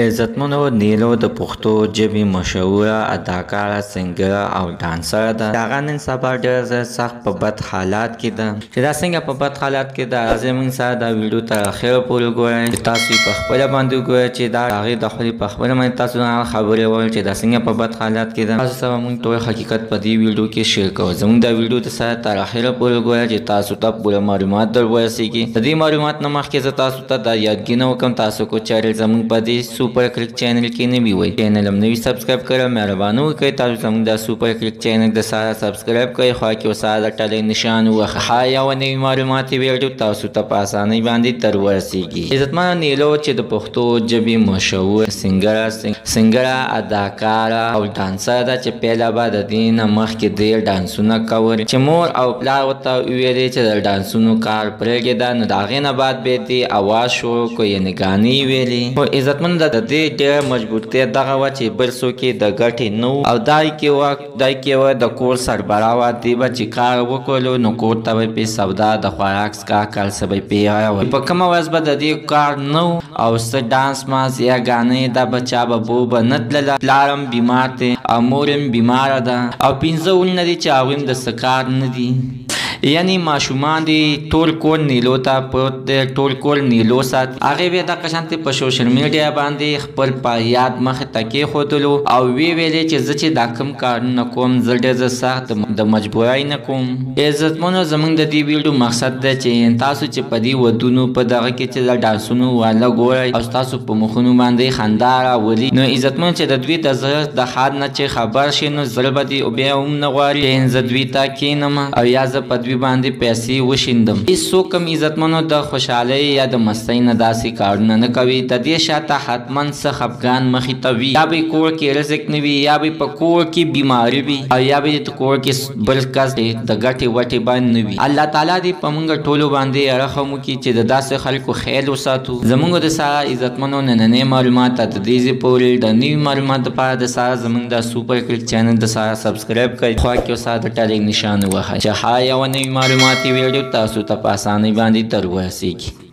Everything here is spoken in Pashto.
عزتمنو نیلو د پښتو ژبې مشهوره اداکاره سنګره او ډانسره ده. هغه نن سبا ډېر سخت په بد حالات کې ده. چې دا څنګه په بد حالات کې ده راځئ موږ سره دا ویډیو تر اخره پورې وګورئ چې تاسو یې پخپله باندې وګورئ چې دا هغې د خپلې پخپله باندې تاسو هغه خبرې وویل چې دا څنګه په بد حالات کې ده. تاسو سره موږ ټول حقیقت په دې ویډیو کې شیر کوو. زموږ دا ویډیو د سره تر اخره پورې وګورئ چې تاسو ته پوره معلومات در ورسېږي. د دې معلومات نه مخکې زه تاسو ته دا یادګي نه وکړم تاسو کو چینل زموږ په دې سوپر کلیک چینل کې نه وي وای چینل هم نوی سبسکرایب کړئ مهرباني وکړئ تاسو زموږ د سوپر کلیک چینل د سره سبسکرایب کړئ خوا کې وساره د ټلۍ نشان وښه یوه نوي معلوماتي ویډیو تاسو ته په اسانۍ باندې تر ورسېږي. عزتمنه نیلو چې د پښتو ژبې مشهور سنګره اداکاره او ډانسره ده چې پیله به د دې نه مخکې ډېر ډانسونه کول چې مور او پلار ورته وویلې چې د ډانسونو کار پرېږده نو د هغې نه بعد بیا دې اواز شروع کړو یعنې ګانې ویلې. خو عزتمنو د دې ډېره مجبورتیا دغه وه چې بل څوک یې د ګټې نه و او دای کې وه د کور سربراه وه دې به چې کار وکړلو نو کور ته به یې پرې سودا د خوراک څښاک هر څه به یې پرې راوړل. په کومه ورځ به د دې کار نه و او څه ډانس ماس یا ګانې دا بچا به بو به نه تلله پلار هم بیمار دی او مور هم بیماره ده او 5 ورونه دي چې هغوی هم د څه کار نه دي یعنی ماشومان دی ټول کور نیلو ته پروت دی ټول کور نیلو سات هغې بیا دغه شانتې په سوشل میډیا باندې خپل فریاد مخې ته کېښودلو او ویې ویلې چې زه چې دا کوم کارونه کوم زه ډېر سخت د مجبورۍ نه کوم. عزتمنو زموږ د دې ویډیو مقصد دی چې تاسو چې په دې ودونو په دغه کې چې د ډانسونو واله ګورئ او ستاسو په مخونو باندې خندا راولي نو عزتمنو چې د دوی د زړه د حال نه چې خبر شي نو زړه به دې بیا هم نه غواړي چې زه دوی ته کښېنم او یا زه په دوی باندې پیسې وشیندم. هېڅوک هم عزتمنو د خوشحالۍ یا د مستۍ نه داسې کارونه نه کوي. د دې شاته حتما څه خفګان مخې ته وي یا به کور کې رزق نه وي یا به په کور کې بیماري وي او یا به د کور کې بل کس د ګټې وټې باندې نه وي. الله تعالی دې په موږ ټولو باندې رحم وکړي چې د داسې خلکو خیال وساتو. زموږ د سره عزتمنو نننۍ معلومات تر دې ځای پورې د نوي معلومات دپاره د سره زموږ د سوپر کلیک چینل د سره سبسکرایب کړئ خوا کې وساره د ټلۍ نشان ووهئ چې هر یوه نوي معلوماتي ویډیو تاسو ته په اسانۍ باندې تر ورسېږي.